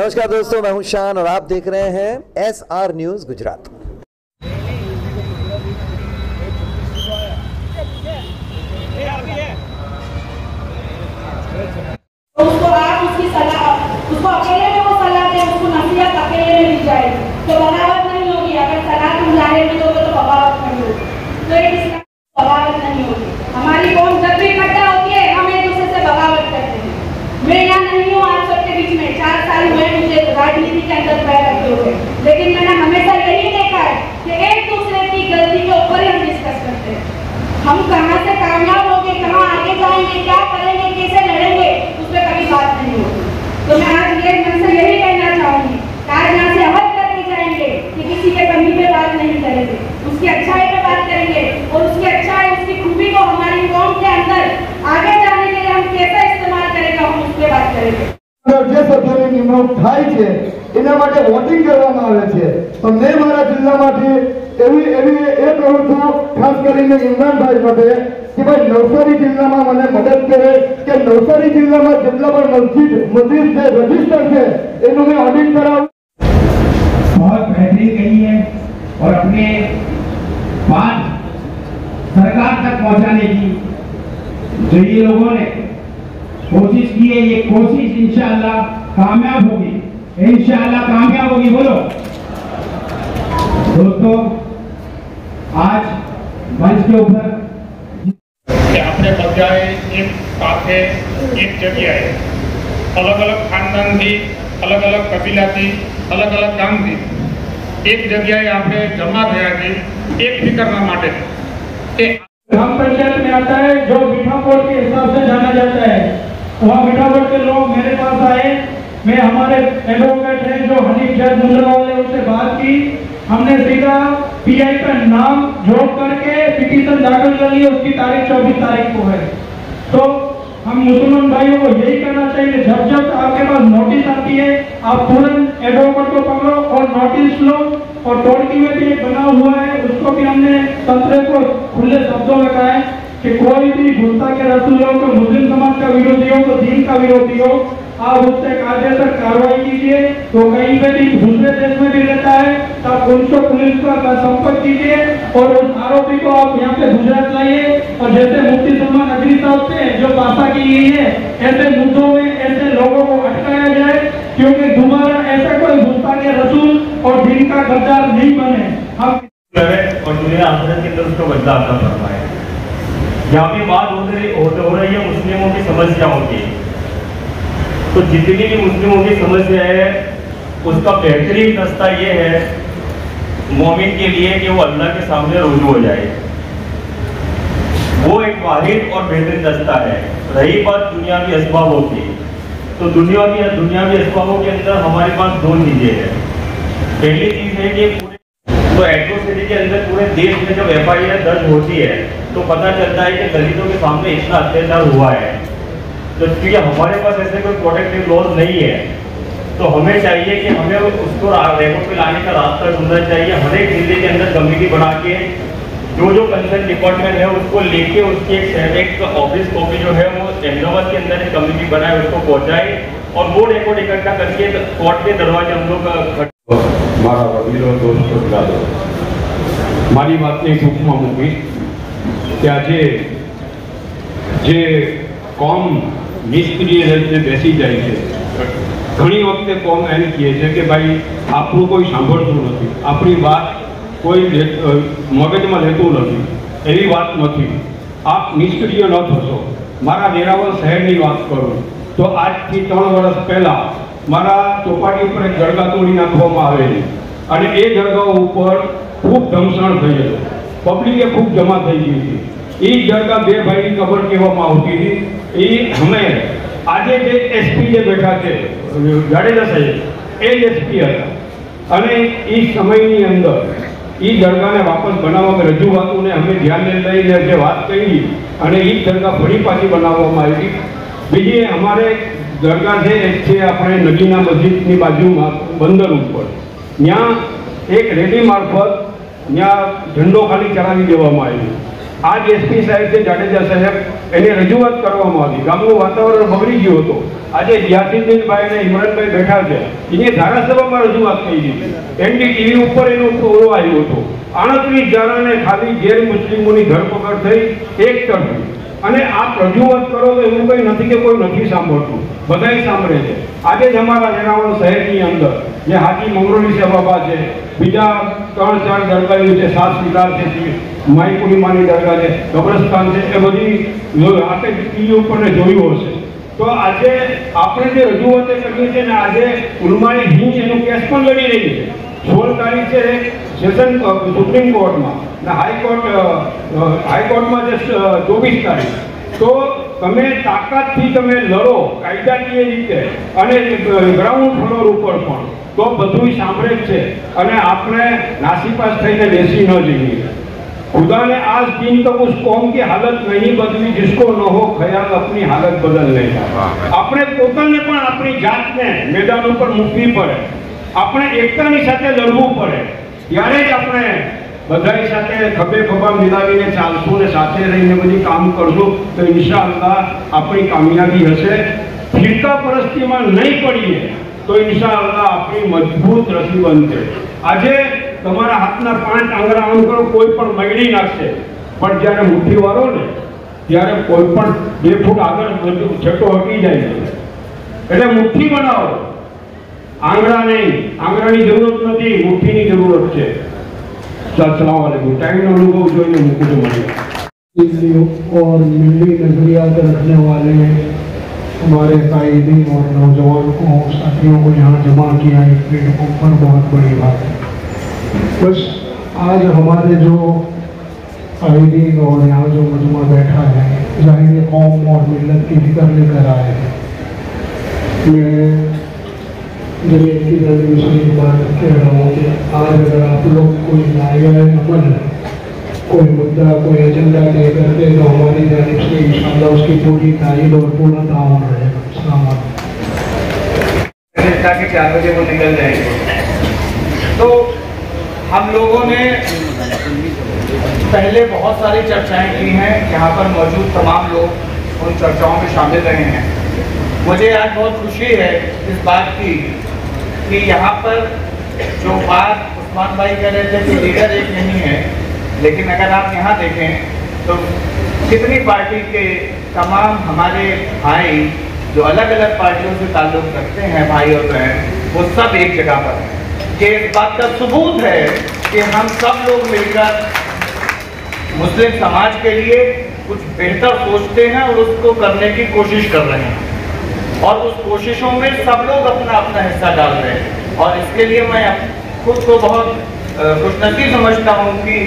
नमस्कार दोस्तों, मैं हूं शान और आप देख रहे हैं SR न्यूज गुजरात। उसको आप उसकी सलाह, उसको अकेले में वो सलाह दे, उसको नसीहत अकेले में दी जाएगी तो बगावत नहीं होगी। अगर सलाह तुम जाहिर में दोगे तो बगावत नहीं होगी। तो एक इसका बगावत नहीं होगी। हमारी कौम जब भी इकट्ठा होती है हम एक दूसरे से बगावत करते हैं। मैं यहाँ नहीं हूँ आप सबके बीच में, 4 साल हुए मुझे राजनीति के अंदर पैर रखे हुए, लेकिन मैंने हमेशा यही देखा है कि एक दूसरे की गलती के ऊपर ही हम डिस्कस करते हैं। हम कहाँ से कामयाब होंगे, कहाँ आगे जाएंगे, क्या करेंगे, कैसे लड़ेंगे, उस पर कभी बात नहीं होगी। तो मैं आज ये मन से यही कहना चाहूंगी, आज यहाँ से हद करके जाएंगे कि किसी के कमी पे बात नहीं करेंगे, उसकी अच्छाई पे बात करेंगे और उसकी अच्छाई, उसकी खूबी को हमारी कौम के अंदर आगे जाने के लिए हम कैसे इस्तेमाल करेंगे, हम उस पर बात करेंगे। જે સભ્યોની નિમણૂક થાય છે એના માટે વોટિંગ કરવામાં આવે છે, તો મેં મારા જિલ્લામાંથી એવી એ કહું છું ખાસ કરીને ઇમરાનભાઈ માટે કે ભાઈ નવસારી જિલ્લામાં મને મદદ કરે કે નવસારી જિલ્લામાં જેટલા પણ મસ્જિદ છે રજીસ્ટર છે એનું મેં ઓડિટ કરાવું। बहुत बेहतरीन कही है और अपने बात सरकार तक पहुंचाने की जो ये लोगों ने कोशिश की है, ये कोशिश इंशाअल्लाह कामयाब होगी, इंशाअल्लाह कामयाब होगी। बोलो दोस्तों, आज मंच के ऊपर આપણે બધાએ એક સાથે એક જગ્યાએ અલગ અલગ ખાનદાનથી, અલગ અલગ કબીલાથી, અલગ અલગ ગામથી એક જગ્યાએ આપણે જમા થયા છે એક ફિકરના માટે કે ग्राम पंचायत में आता है जो मीठापुर के हिसाब से जाना जाता है। वहाँ मीठापुर के लोग मेरे पास आए, मैं हमारे एडवोकेट हैं जो हनीफ जैद मुंडरवाले, उनसे बात की। हमने सीधा पीआई का नाम जोड़ करके पिटीशन दाखिल कर ली, उसकी तारीख 24 तारीख को है। तो हम मुसलमान भाइयों को यही कहना चाहिए, जब जब आपके पास नोटिस आती है आप तुरंत एडवोकेट को पकड़ो और नोटिस लो। और टोटकी में भी एक बना हुआ है, उसको भी हमने तंत्र को खुले शब्दों में कहा है कि कोई भी गुस्सा के रसूल हो, को मुस्लिम समाज का विरोधी हो, को दीन का विरोधी हो, आप उससे कायदेसर कार्रवाई कीजिए। तो कहीं पे भी दूसरे देश में भी रहता है तब उनको पुलिस का संपर्क कीजिए और उस आरोपी को आप यहाँ पे गुजरात लाइए। और जैसे मुफ्ती सलमान नकवी साहब से जो भाषा की गई है, ऐसे मुद्दों में ऐसे लोगों को अटकाया जाए, क्योंकि दोबारा ऐसा कोई गुस्सा के रसूल और दीन का गद्दार नहीं बने। हम और दुनिया आखिरत के अंदर उसको बदला अता फरमाए। यहाँ पे बात हो रही है मुस्लिमों की समस्याओं की, तो जितनी भी मुस्लिमों की समस्या है उसका बेहतरीन रास्ता ये है मोमिन के लिए कि वो अल्लाह के सामने रुजू हो जाए। वो एक वाहिद और बेहतरीन रास्ता है। रही बात दुनियावी असबाबों की, तो दुनियावी असबाबों के अंदर हमारे पास 2 चीज़ें हैं। पहली चीज़ है कि तो एट्रोसिटी के अंदर पूरे देश में जब FIR दर्ज होती है तो पता चलता है कि दलितों के सामने इतना अत्याचार हुआ है। तो क्योंकि हमारे पास ऐसे कोई प्रोटेक्टिव लॉज नहीं है, तो हमें चाहिए कि हमें उसको रेकॉर्ड पे लाने का रास्ता ढूंढना चाहिए। हर एक जिले के अंदर कमेटी बना के जो कंसर्न डिपार्टमेंट है उसको लेके उसकी एक ऑफिस कॉपी जो है वो अहमदाबाद के अंदर एक कमेटी बनाए, उसको पहुंचाए और वो रिकॉर्ड इकट्ठा करके कोर्ट के दरवाजे हम लोग मारा वकीलो दोस्तों दादो मारी बातने टूंकमां मूकी कि આજે જે કોમ નિષ્ક્રિય રીતે બેસી જાય છે, ઘણી વખતે કોમ એમ કહે છે કે ભાઈ આપણું કોઈ સાંભળતું નથી, આપણી વાત કોઈ મગજમાં લેતું નથી। એવી વાત નથી, આપ નિષ્ક્રિય ન થશો। મારા વેરાવળ શહેરની વાત કરું તો આજથી 3 વર્ષ પહેલાં મારા ચોપાટી ઉપર એક જળગા તોડી નાખવામાં આવેલી અને એ જળગા ઉપર ખૂબ ધમસણ થયેલું, પબ્લિકે ખૂબ જમા થઈ ગઈ હતી। એ જળગા 2 ભાઈની કબર કહેવામાં આવતી હતી। એ અમે આજે જે SP જે બેઠા છે જાડેજા સાહેબ, એ જ SP હતા અને એ સમયની અંદર એ જળગાને વાપસ બનાવવામાં રજૂઆતોને અમે ધ્યાને લઈને જે વાત કરી અને એ જળગા ફરી પાછી બનાવવામાં આવી। બીજી અમારે દરગાહ છે એક છે આપણે નગીના મસ્જિદની બાજુમાં બંદર ઉપર, ત્યાં એક રેલી મારફત ત્યાં ઝંડો ખાલી ચડાવી દેવામાં આવ્યો। આ જ SP સાહેબ છે જાડેજા સાહેબ એની રજૂઆત કરવામાં આવી. ગામનું વાતાવરણ બગડી ગયું હતું. આજે યાસીનભાઈ ને ઇમરાનભાઈ બેઠા છે, એની ધારાસભામાં રજૂઆત થઈ હતી. એનડીટીવી ઉપર એનું ઓળો આવ્યું હતું. 38 જણાને ખાલી ગેર મુસ્લિમોની ધરપકડ થઈ એક તરફી. અને આપ રજૂઆત કરો તો એવું કંઈ નથી કે કોઈ નથી સાંભળતું, બધાય સાંભળે છે. આજે જ અમારા વેરાવળ શહેરની અંદર જે હાજી મંગરોળી બાબા છે, બીજા 3-4 દરગાહો છે, 7 વિલાર છે, માઈ પૂર્ણિમાની દરગાહ છે, કબ્રસ્તાન છે, એ બધી આપણે ટીવી ઉપર જોયું હશે. તો આજે આપણે જે રજૂઆતો કરીએ છીએ ને, આજે ઉલમાએ હિંદ એનું કેસ પણ લડી રહી છે. 16 તારીખ છે સેશન સુપ્રીમ કોર્ટમાં ને હાઈકોર્ટમાં છે 24 તારીખ. તો તમે તાકાતથી તમે લડો કાયદાકીય રીતે અને ગ્રાઉન્ડ ફ્લોર ઉપર પણ, તો બધું સાંભળે જ છે. અને આપણે નાસીપાસ થઈને બેસી ન જઈએ. खुदा ने आज दिन तक उस कौम की हालत नहीं बदली जिसको न हो ख्याल अपनी हालत बदलने का. આપણે પોતાને પણ આપણી જાતને મેદાન ઉપર મૂકવી પડે. આપણે એકતાની સાથે લડવું પડે. ત્યારે જ આપણે બધાની સાથે ખભે ખભા મિલાવીને ચાલશું ને સાથે રહીને બધી કામ કરશું તો ઇન્શાઅલ્લાહ આપણી કામયાબી હશે. ફિરકા પરસ્તીમાં નહીં પડીએ તો ઇન્શાઅલ્લાહ આપણી મજબૂત રસી બનશે. આજે તમારા હાથના 5 આંગળા આમ કરો, કોઈ પણ મગડી નાખશે, પણ જ્યારે મુઠ્ઠી વાળો ને ત્યારે કોઈ પણ 2 ફૂટ આગળ છેટો હટી જાય છે. એટલે મુઠ્ઠી બનાવો, આંગળા નહીં. આંગળાની જરૂરત નથી, મુઠ્ઠીની જરૂરત છે. अस्सलाम वालेकुम. टाइम अनुभव જોઈને મૂકું છું. दिल्ली और मिली नजरियात रखने वाले हमारे कायदीन और नौजवान को, साथियों को यहाँ जमा किया एक प्लेटफॉर्म पर बहुत बड़ी बात है. बस आज हमारे जो कायदीन और यहाँ जो मजमा बैठा है, जाहिर कौम और मिलत की फिक्र लेकर आए हैं. मैं जमीयत की तरफ से एक बात कह रहा हूँ कि आज अगर आप लोग कोई नायाब अमल, कोई मुद्दा, कोई एजेंडा तय करते तो हमारी जानिब से इंशाअल्लाह उसकी पूरी तायीद और पूरा ताउन रहेगा. अस्सलाम वालेकुम. 4 बजे वो निकल जाएंगे. तो हम लोगों ने पहले बहुत सारी चर्चाएं की हैं, यहाँ पर मौजूद तमाम लोग उन चर्चाओं में शामिल रहे हैं. मुझे आज बहुत खुशी है इस बात की कि यहाँ पर जो बात उस्मान भाई कह रहे थे कि लीडर एक नहीं है, लेकिन अगर आप यहाँ देखें तो कितनी पार्टी के तमाम हमारे भाई जो अलग अलग पार्टियों से ताल्लुक़ रखते हैं, भाई और बहन, वो सब एक जगह पर हैं. कि इस बात का सबूत है कि हम सब लोग मिलकर मुस्लिम समाज के लिए कुछ बेहतर सोचते हैं और उसको करने की कोशिश कर रहे हैं. और उस कोशिशों में सब लोग अपना अपना हिस्सा डाल रहे हैं. और इसके लिए मैं खुद को बहुत खुशनसीब समझता हूँ कि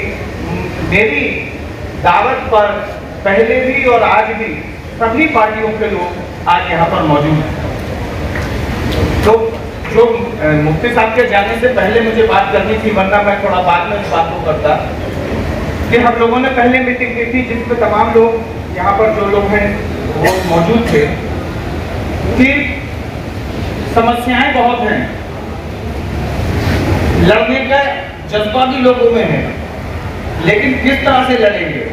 मेरी दावत पर पहले भी और आज भी सभी पार्टियों के लोग आज यहाँ पर मौजूद हैं. तो जो मुफ्ती साहब के जाने से पहले मुझे बात करनी थी, वरना मैं थोड़ा बाद में इस बात को करता, कि हम लोगों ने पहले मीटिंग की थी जिसमें तमाम लोग यहाँ पर जो लोग हैं वो मौजूद थे, कि समस्याएं बहुत हैं, लड़ने का जज्बा भी लोगों में है, लेकिन किस तरह से लड़ेंगे,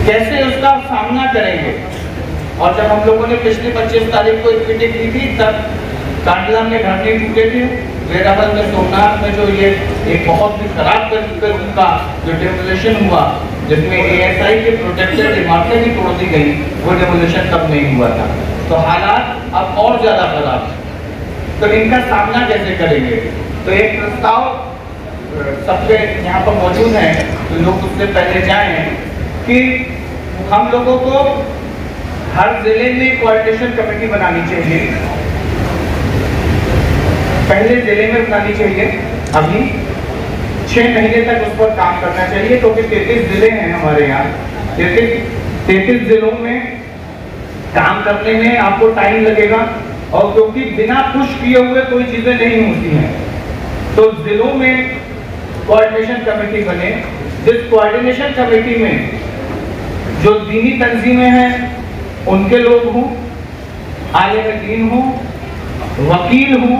कैसे उसका सामना करेंगे. और जब हम लोगों ने पिछली 25 तारीख को एक मीटिंग की थी, तब कांडला में घर नहीं टूटे थे, वेरावल में सोमनाथ में जो ये एक बहुत ही खराब किस्म का जो डेमोलिशन हुआ, जिसमें ASI के प्रोटेक्टेड इमारतें भी तोड़ दी गई, वो डेमोलिशन तब नहीं हुआ था. तो हालात अब और ज़्यादा खराब है. तो इनका सामना कैसे करेंगे. तो एक प्रस्ताव सबके यहाँ पर मौजूद है, तो लोग उससे पहले जाएं कि हम लोगों को हर जिले में कोऑर्डिनेशन कमेटी बनानी चाहिए. पहले जिले में बनानी चाहिए. अभी 6 महीने तक उस पर काम करना चाहिए, क्योंकि 33 जिले हैं हमारे यहाँ. 33 जिलों में काम करने में आपको टाइम लगेगा, और क्योंकि बिना पुश किए हुए कोई चीजें नहीं होती हैं, तो जिलों में कोऑर्डिनेशन कमेटी बने. जिस कोऑर्डिनेशन कमेटी में जो दीनी तंजीमें हैं उनके लोग हों, आलिम दीन हों, वकील हों,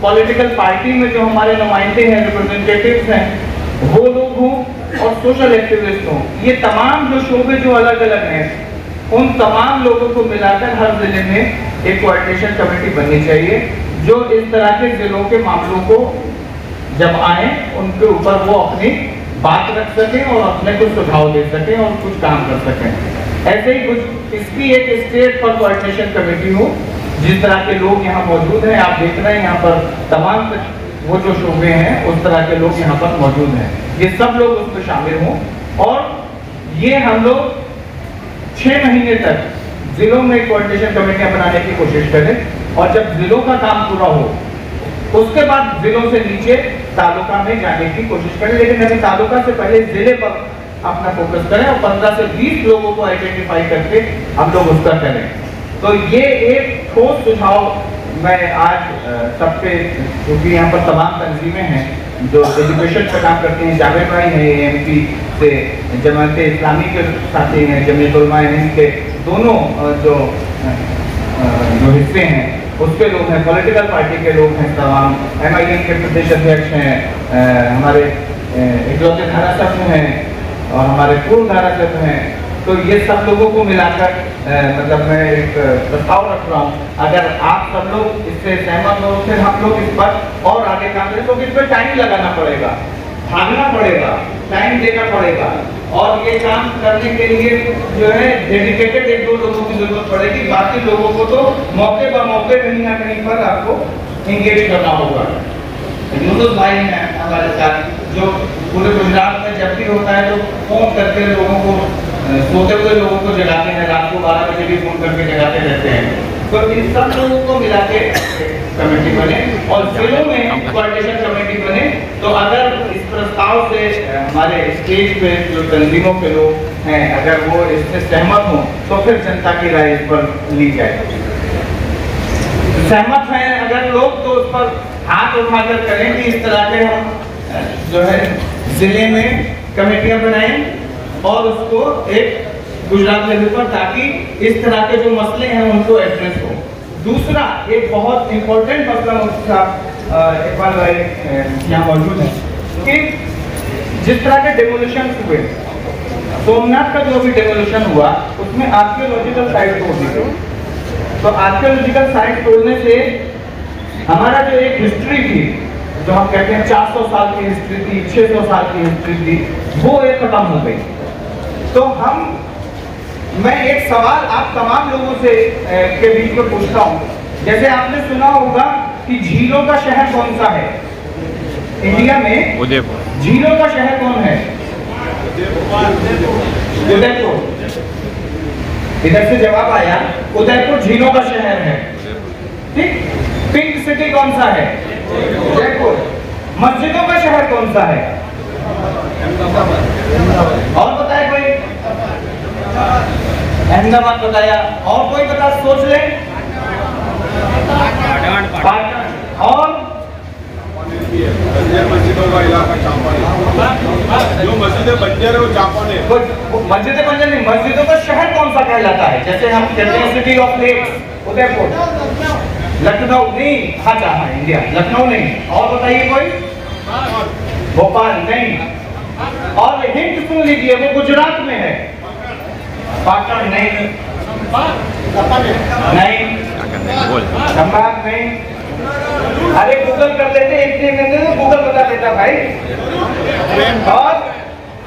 पॉलिटिकल पार्टी में जो हमारे नुमाइंदे हैं, रिप्रेजेंटेटिव्स हैं, वो लोग हों, और सोशल एक्टिविस्ट हों, ये तमाम जो शोबे जो अलग अलग हैं, उन तमाम लोगों को मिलाकर हर जिले में एक कोऑर्डिनेशन कमेटी बननी चाहिए जो इस तरह के जिलों के मामलों को जब आए उनके ऊपर वो अपनी बात रख सकें और अपने कुछ सुझाव दे सकें और कुछ काम कर सकें। ऐसे ही कुछ इसकी एक स्टेट पर कोऑर्डिनेशन कमेटी हो, जिस तरह के लोग यहाँ मौजूद हैं, आप देख रहे हैं यहाँ पर तमाम वो जो शोबे हैं उस तरह के लोग यहाँ पर मौजूद हैं, ये सब लोग उसमें शामिल हों और ये हम लोग 6 महीने तक जिलों में कोऑर्डिनेशन कमेटियां बनाने की कोशिश करें और जब जिलों का काम पूरा हो उसके बाद जिलों से नीचे तालुका में जाने की कोशिश करें, लेकिन अभी तालुका से पहले जिले पर अपना फोकस करें और 15 से 20 लोगों को आइडेंटिफाई करके हम लोग उसका करें। तो ये एक ठोस सुझाव मैं आज सबसे, क्योंकि यहाँ पर तमाम तंजीमें हैं जो एजुकेशन पर काम करती हैं, जावेद भाई हैं एमपी से, जमात इस्लामी के साथी हैं, जमीयत उलमा हिंद के दोनों जो हिस्से हैं उसके लोग हैं, पॉलिटिकल पार्टी के लोग हैं, तमाम MIM के प्रदेश अध्यक्ष हैं, हमारे इकलौते धारासभ्य हैं और हमारे पूर्व धारासभ्य हैं। तो ये सब लोगों को मिलाकर मतलब मैं एक प्रस्ताव रख रहा हूँ, अगर आप सब लोग इससे सहमत हो फिर हम लोग इस पर और आगे काम करें, क्योंकि इस पर टाइम लगाना पड़ेगा, भागना पड़ेगा, टाइम देना पड़ेगा और ये काम करने के लिए जो है डेडिकेटेड 1-2 लोगों की जरूरत पड़ेगी, बाकी लोगों को तो मौके पर मौके कहीं ना कहीं पर आपको इंगेज करना होगा। यूसुफ भाई हैं हमारे साथ जो पूरे गुजरात में जब भी होता है तो फोन करके लोगों को, सोते हुए लोगों को जगाते हैं, रात को 12 बजे भी फोन करके जगाते रहते हैं। तो इन सब लोगों को मिला के कमेटी बने और जिलों में कोऑर्डिनेशन कमेटी बने। तो अगर इस प्रस्ताव से हमारे स्टेज पे जो तंजीमों के लोग हैं अगर वो इससे सहमत हों तो फिर जनता की राय इस पर ली जाए। सहमत हैं अगर लोग तो उस पर हाथ उठाकर करें कि इस तरह के हम जो है जिले में कमेटियां बनाएं और उसको एक गुजरात लेवल पर, ताकि इस तरह के जो मसले हैं उनको एड्रेस हो। दूसरा एक बहुत इंपॉर्टेंट मसला मुझसे इकबाल भाई यहाँ मौजूद है कि जिस तरह के डेमोलिशन हुए, सोमनाथ का जो भी डेमोलिशन हुआ उसमें आर्कियोलॉजिकल साइट तोड़ दी गई। तो आर्कियोलॉजिकल साइट तोड़ने से हमारा जो एक हिस्ट्री थी, जो हम कहते हैं 400 साल की हिस्ट्री थी, 600 साल की हिस्ट्री थी, वो एक खत्म हो गई। तो मैं एक सवाल आप तमाम लोगों से के बीच में पूछता हूँ, जैसे आपने सुना होगा कि झीलों का शहर कौन सा है इंडिया में? उदयपुर। झीलों का शहर कौन है? उदयपुर। इधर से जवाब आया, उदयपुर झीलों का शहर है। ठीक। पिंक सिटी कौन सा है? उदयपुर। मस्जिदों का शहर कौन सा है? और बताए कोई? अहमदाबाद बताया। और कोई बता, सोच ले। और मस्जिदों का इलाका चांपानेर, जो मस्जिदें बंजर है वो चांपानेर। मस्जिदें बंजर नहीं, मस्जिदों का शहर कौन सा कहलाता है? जैसे हम कहते हैं city of lakes Udaipur, Lucknow नहीं। हाँ चाहा इंडिया, लखनऊ नहीं। और बताइए कोई? भोपाल नहीं। और हिंट सुन लीजिए, वो गुजरात में है। पाटन नहीं, धनबाद नहीं। अरे गूगल कर लेते, एक गूगल बता देता भाई। और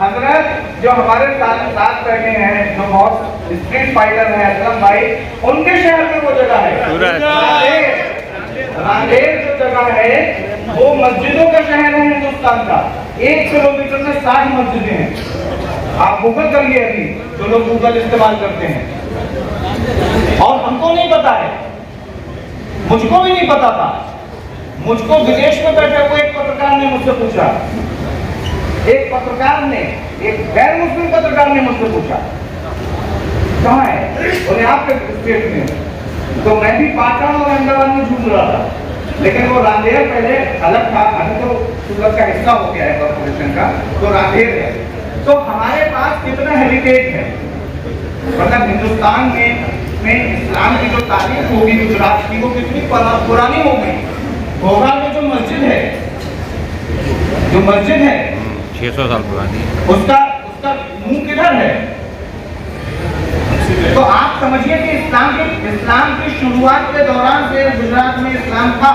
हजरत जो हमारे साथ बैठे हैं, जो बहुत स्ट्रीट फाइटर हैं, असलम भाई, उनके शहर में वो जगह है रांदेर जो जगह है वो मस्जिदों का शहर है हिंदुस्तान का। 1 किलोमीटर में 60 मस्जिदें हैं। आप गूगल करिए अभी, जो लोग गूगल इस्तेमाल करते हैं। और हमको नहीं पता है, मुझको भी नहीं पता था। मुझको विदेश में बैठे हुए एक पत्रकार ने मुझसे पूछा, एक पत्रकार ने, एक गैर मुस्लिम पत्रकार ने मुझसे पूछा कहाँ है, बोले आपके स्टेट में। तो मैं भी पाटन और अहमदाबाद में झूम रहा था, लेकिन वो रांदेर पहले अलग था, अभी तो सूरत का हिस्सा हो गया है कॉर्पोरेशन का, तो रांदेर है। तो हमारे पास कितना हेरिटेज है, मतलब हिंदुस्तान में इस्लाम की जो तारीख होगी गुजरात की, वो कितनी पुरानी हो गई। भोपाल में जो मस्जिद है 600 साल पुरानी है। उसका मुंह किधर है? तो आप समझिए कि इस्लाम की शुरुआत के दौरान से गुजरात में इस्लाम था।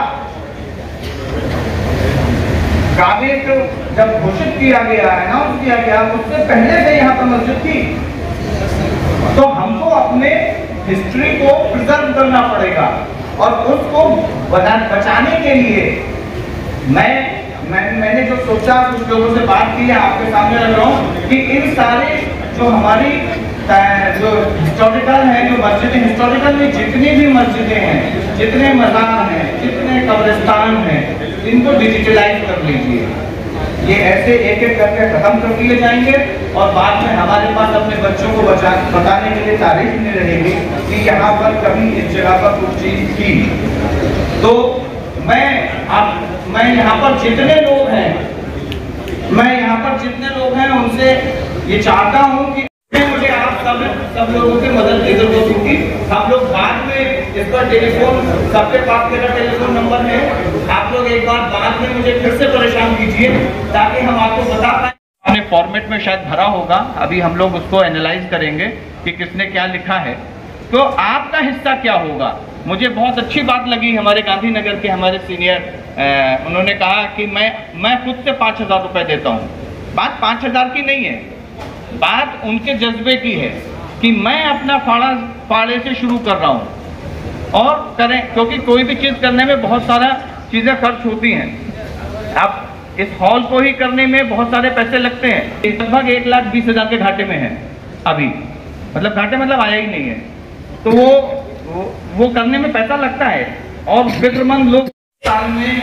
काबे को जब घोषित किया गया, अनाउंस किया गया, उससे पहले से यहाँ पर मस्जिद थी। तो हमको अपने हिस्ट्री को प्रिजर्व करना पड़ेगा और उसको बचाने के लिए मैंने जो सोचा, कुछ लोगों से बात की है, आपके सामने रख रहा हूँ कि इन सारे जो हमारी जो हिस्टोरिकल है, जो मस्जिदें हिस्टोरिकल में जितनी भी मस्जिदें हैं, जितने मज़ार हैं, जितने कब्रिस्तान हैं, इनको डिजिटलाइज कर लीजिए। ये ऐसे एक एक करके खत्म कर दिए जाएंगे और बाद में हमारे पास अपने बच्चों को बताने के लिए तारीफ नहीं रहेगी कि यहाँ पर कभी इस जगह पर कुछ चीज थी। तो मैं यहाँ पर जितने लोग हैं उनसे ये चाहता हूँ कि मुझे आप सब लोगों की मदद की जरूरत होगी। हम लोग बाद में इसका टेलीफोन, सबके पास मेरा टेलीफोन नंबर है, आप लोग एक बार बाद में मुझे फिर से परेशान कीजिए ताकि हम आपको बता पाए। अपने फॉर्मेट में शायद भरा होगा, अभी हम लोग उसको एनालाइज करेंगे कि किसने क्या लिखा है। तो आपका हिस्सा क्या होगा? मुझे बहुत अच्छी बात लगी, हमारे गांधीनगर के हमारे सीनियर उन्होंने कहा कि मैं खुद से 5,000 रुपये देता हूँ। बात 5,000 की नहीं है, बात उनके जज्बे की है कि मैं अपना फाड़े से शुरू कर रहा हूँ और करें, क्योंकि कोई भी चीज़ करने में बहुत सारा चीज़ें खर्च होती हैं। अब इस हॉल को ही करने में बहुत सारे पैसे लगते हैं, लगभग 1,20,000 के घाटे में है अभी, मतलब घाटे मतलब आया ही नहीं है। तो वो करने में पैसा लगता है। और फिक्रमंद लोग, साल में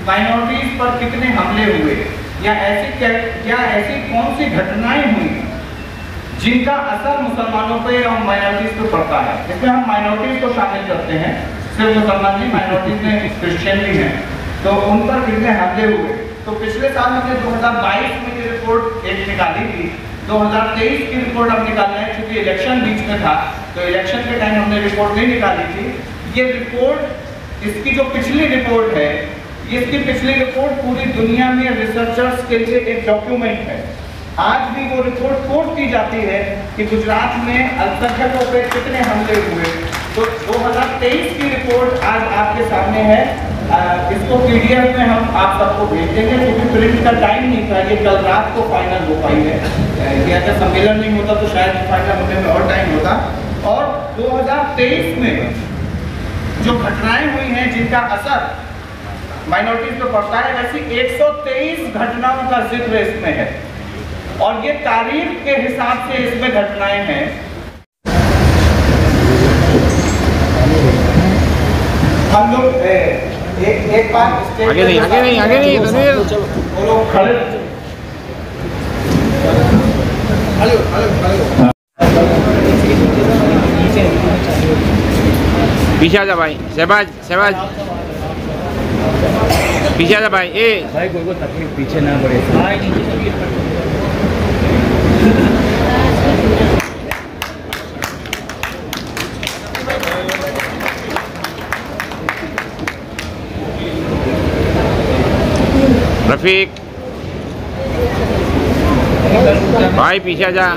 माइनॉरिटीज पर कितने हमले हुए या ऐसी कौन सी घटनाएं हुई जिनका असर मुसलमानों पे और माइनॉरिटीज पे पड़ता है। इसमें हम माइनॉरिटीज को शामिल करते हैं, सिर्फ मुसलमान नहीं, माइनॉरिटीज में क्रिश्चियन भी हैं, तो उन पर कितने हमले हुए। तो पिछले साल हमने 2022 में ये रिपोर्ट एक निकाली थी, 2023 की रिपोर्ट अब निकालना है क्योंकि इलेक्शन बीच में था, तो इलेक्शन के टाइम हमने रिपोर्ट नहीं निकाली थी। ये रिपोर्ट, इसकी जो पिछली रिपोर्ट है, इसकी पिछली रिपोर्ट पूरी दुनिया में रिसर्चर्स के लिए एक डॉक्यूमेंट है। आज भी वो रिपोर्ट कोट की जाती है कि गुजरात में अल्पसंख्यकों पे कितने हमले हुए। तो 2023 की रिपोर्ट आज आपके सामने है। इसको PDF में हम आप सबको भेज देंगे क्योंकि प्रिंट का टाइम नहीं था, ये कल रात को फाइनल हो पाई है। ये अगर सम्मेलन नहीं होता तो शायद फाइनल होने में और टाइम होता। और 2023 में जो घटनाएं हुई हैं जिनका असर माइनॉरिटीज पे पड़ता है, वैसी 123 घटनाओं का जिक्र इसमें है और ये तारीख के हिसाब से इसमें घटनाएं हैं। हम लोग एक बार आगे नहीं बोलो खड़े। पीछे आजा भाई, शहबाज पीछे आजा भाई। भाई कोई को तकलीफ पीछे ना पड़े। रफीक भाई पीछे आजा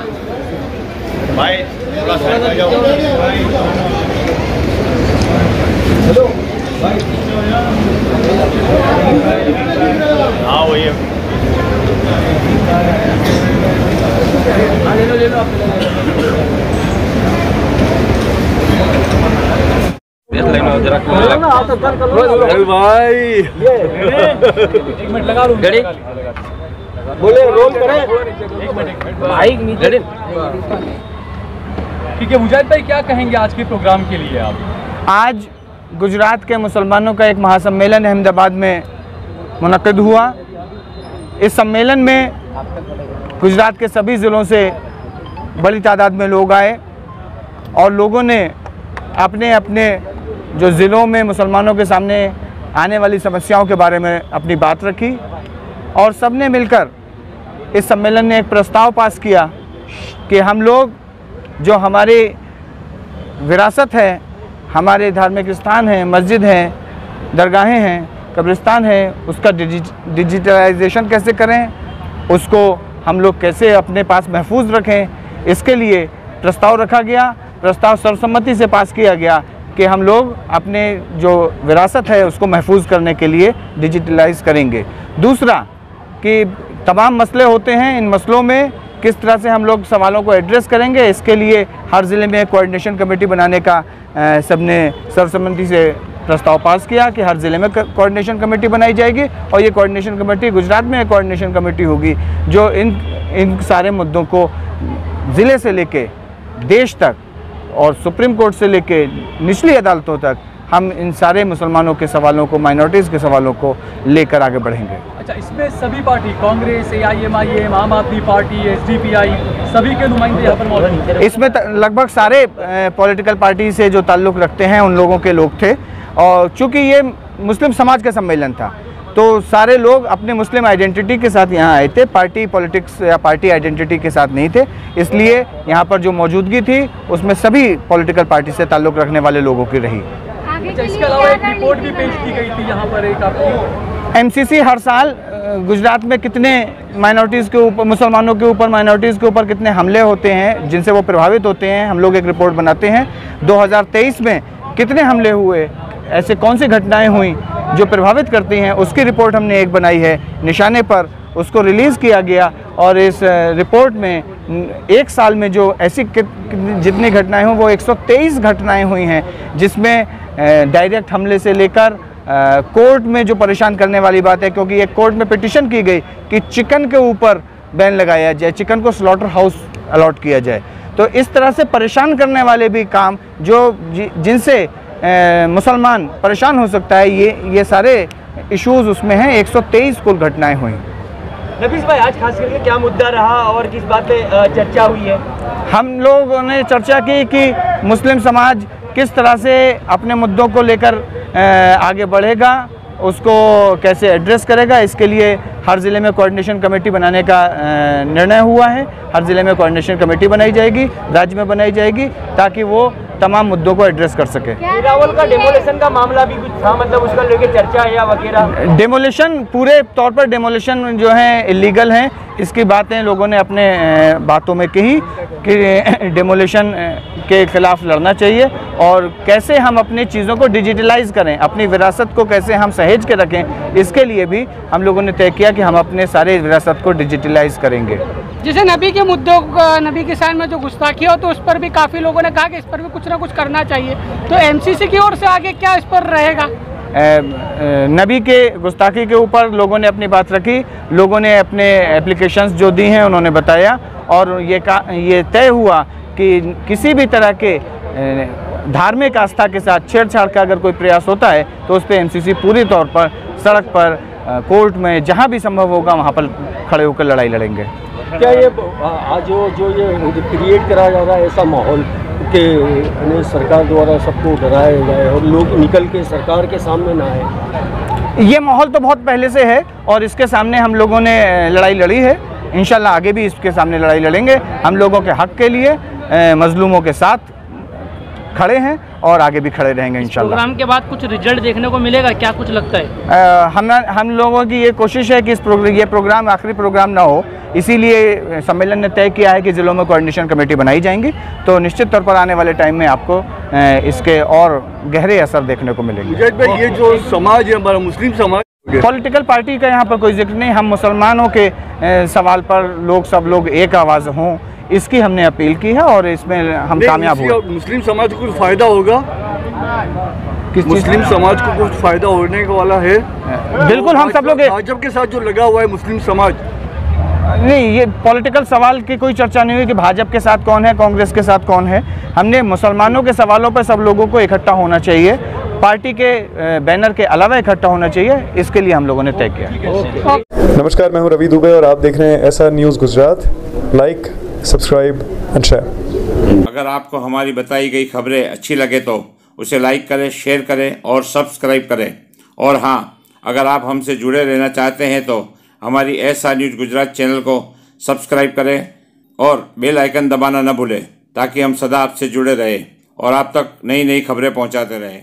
भाई, थोड़ा साइड में जाओ। हेलो भाई, हाँ वही है। ले लो भाई, एक मिनट लगा लूं। बोले रोल करें भाई। ठीक है मुजाहिद भाई, क्या कहेंगे आज के प्रोग्राम के लिए आप? आज गुजरात के मुसलमानों का एक महासम्मेलन अहमदाबाद में मुनक्किद हुआ। इस सम्मेलन में गुजरात के सभी ज़िलों से बड़ी तादाद में लोग आए और लोगों ने अपने अपने जो ज़िलों में मुसलमानों के सामने आने वाली समस्याओं के बारे में अपनी बात रखी और सब ने मिलकर इस सम्मेलन ने एक प्रस्ताव पास किया कि हम लोग जो हमारी विरासत है, हमारे धार्मिक स्थान हैं, मस्जिद हैं, दरगाहें हैं, कब्रिस्तान है, उसका डिजिटलाइजेशन कैसे करें उसको हम लोग कैसे अपने पास महफूज रखें, इसके लिए प्रस्ताव रखा गया। प्रस्ताव सर्वसम्मति से पास किया गया कि हम लोग अपने जो विरासत है उसको महफूज करने के लिए डिजिटलाइज करेंगे। दूसरा कि तमाम मसले होते हैं, इन मसलों में किस तरह से हम लोग सवालों को एड्रेस करेंगे, इसके लिए हर ज़िले में कोऑर्डिनेशन कमेटी बनाने का सबने सर्वसम्मति से प्रस्ताव पास किया कि हर ज़िले में कोऑर्डिनेशन कमेटी बनाई जाएगी और ये कोऑर्डिनेशन कमेटी गुजरात में एक कोऑर्डिनेशन कमेटी होगी जो इन सारे मुद्दों को ज़िले से लेके देश तक और सुप्रीम कोर्ट से लेके निचली अदालतों तक हम इन सारे मुसलमानों के सवालों को, माइनॉरिटीज़ के सवालों को लेकर आगे बढ़ेंगे। अच्छा, इसमें सभी पार्टी, कांग्रेस, AIMIM, आम आदमी पार्टी, SDPI, सभी के नुमाइंदे यहाँ पर मौजूद हैं? इसमें लगभग सारे पॉलिटिकल पार्टी से जो ताल्लुक़ रखते हैं उन लोगों के लोग थे और चूँकि ये मुस्लिम समाज का सम्मेलन था तो सारे लोग अपने मुस्लिम आइडेंटिटी के साथ यहाँ आए थे, पार्टी पॉलिटिक्स या पार्टी आइडेंटिटी के साथ नहीं थे। इसलिए यहाँ पर जो मौजूदगी थी उसमें सभी पॉलिटिकल पार्टी से ताल्लुक़ रखने वाले लोगों की रही। अच्छा, इसके अलावा एक रिपोर्ट भी पेश की गई थी यहाँ पर एक आपकी। MCC हर साल गुजरात में कितने माइनॉरिटीज़ के ऊपर, मुसलमानों के ऊपर, माइनॉरिटीज़ के ऊपर कितने हमले होते हैं जिनसे वो प्रभावित होते हैं, हम लोग एक रिपोर्ट बनाते हैं। 2023 में कितने हमले हुए, ऐसे कौन सी घटनाएं हुई जो प्रभावित करती हैं, उसकी रिपोर्ट हमने एक बनाई है। निशाने पर उसको रिलीज़ किया गया और इस रिपोर्ट में एक साल में जो ऐसी जितनी घटनाएं हुई वो 123 घटनाएं हुई हैं जिसमें डायरेक्ट हमले से लेकर कोर्ट में जो परेशान करने वाली बात है, क्योंकि एक कोर्ट में पिटिशन की गई कि चिकन के ऊपर बैन लगाया जाए, चिकन को स्लॉटर हाउस अलॉट किया जाए। तो इस तरह से परेशान करने वाले भी काम जो जिनसे मुसलमान परेशान हो सकता है, ये सारे इश्यूज उसमें हैं। 123 कुल घटनाएं हुई। नफीस भाई, आज खास करके क्या मुद्दा रहा और किस बात पे चर्चा हुई है? हम लोगों ने चर्चा की कि मुस्लिम समाज किस तरह से अपने मुद्दों को लेकर आगे बढ़ेगा, उसको कैसे एड्रेस करेगा। इसके लिए हर ज़िले में कोऑर्डिनेशन कमेटी बनाने का निर्णय हुआ है। हर ज़िले में कोऑर्डिनेशन कमेटी बनाई जाएगी, राज्य में बनाई जाएगी, ताकि वो तमाम मुद्दों को एड्रेस कर सके। रावल का डेमोलेशन का मामला भी कुछ था, मतलब उसका लेके चर्चा या वगैरह? डेमोलेशन, पूरे तौर पर डेमोलेशन जो है इलीगल हैं, इसकी बातें लोगों ने अपने बातों में कही कि डेमोलेशन के खिलाफ लड़ना चाहिए और कैसे हम अपनी चीज़ों को डिजिटलाइज करें, अपनी विरासत को कैसे हम सहेज के रखें, इसके लिए भी हम लोगों ने तय किया कि हम अपने सारे विरासत को डिजिटलाइज करेंगे। जैसे नबी के मुद्दों, नबी के शान में जो गुस्ताखी हो तो उस पर भी काफ़ी लोगों ने कहा कि इस पर भी कुछ ना कुछ करना चाहिए, तो MCC की ओर से आगे क्या इस पर रहेगा? नबी के गुस्ताखी के ऊपर लोगों ने अपनी बात रखी, लोगों ने अपने एप्लीकेशंस जो दी हैं उन्होंने बताया और ये तय हुआ कि किसी भी तरह के धार्मिक आस्था के साथ छेड़छाड़ का अगर कोई प्रयास होता है तो उस पर MCC पूरी तौर पर सड़क पर, कोर्ट में, जहां भी संभव होगा वहां पर खड़े होकर लड़ाई लड़ेंगे। क्या ये आज जो ये क्रिएट करा जा रहा है ऐसा माहौल कि सरकार द्वारा सबको डराया जाए और लोग निकल के सरकार के सामने ना आए? ये माहौल तो बहुत पहले से है और इसके सामने हम लोगों ने लड़ाई लड़ी है। इंशाल्लाह आगे भी इसके सामने लड़ाई लड़ेंगे। हम लोगों के हक के लिए मजलूमों के साथ खड़े हैं और आगे भी खड़े रहेंगे इंशाल्लाह। प्रोग्राम के बाद कुछ रिजल्ट देखने को मिलेगा, क्या कुछ लगता है? हम लोगों की ये कोशिश है कि ये प्रोग्राम आखिरी प्रोग्राम ना हो, इसीलिए सम्मेलन ने तय किया है कि ज़िलों में कोऑर्डिनेशन कमेटी बनाई जाएंगी, तो निश्चित तौर पर आने वाले टाइम में आपको इसके और गहरे असर देखने को मिलेंगे। भाई, ये जो समाज है हमारा मुस्लिम समाज, पॉलिटिकल पार्टी का यहाँ पर कोई जिक्र नहीं, हम मुसलमानों के सवाल पर सब लोग एक आवाज़ हों, इसकी हमने अपील की है और इसमें हम कामयाब हुए। मुस्लिम समाज को कुछ फायदा होगा? मुस्लिम समाज को कुछ फायदा होने वाला है? बिल्कुल, हम सब लोग भाजपा के साथ जो लगा हुआ है मुस्लिम समाज, नहीं, ये पॉलिटिकल सवाल की कोई चर्चा नहीं हुई कि भाजपा के साथ कौन है, कांग्रेस के साथ कौन है। हमने मुसलमानों के सवालों पर सब लोगों को इकट्ठा होना चाहिए, पार्टी के बैनर के अलावा इकट्ठा होना चाहिए, इसके लिए हम लोगों ने तय किया। नमस्कार, मैं हूं रवि दुबे और आप देख रहे हैं SR news Gujarat. Like, subscribe and share. अगर आपको हमारी बताई गई खबरें अच्छी लगे तो उसे लाइक करें, शेयर करें और सब्सक्राइब करें। और हाँ, अगर आप हमसे जुड़े रहना चाहते हैं तो हमारी SR न्यूज़ गुजरात चैनल को सब्सक्राइब करें और बेल आइकन दबाना न भूलें ताकि हम सदा आपसे जुड़े रहें और आप तक नई नई खबरें पहुंचाते रहें।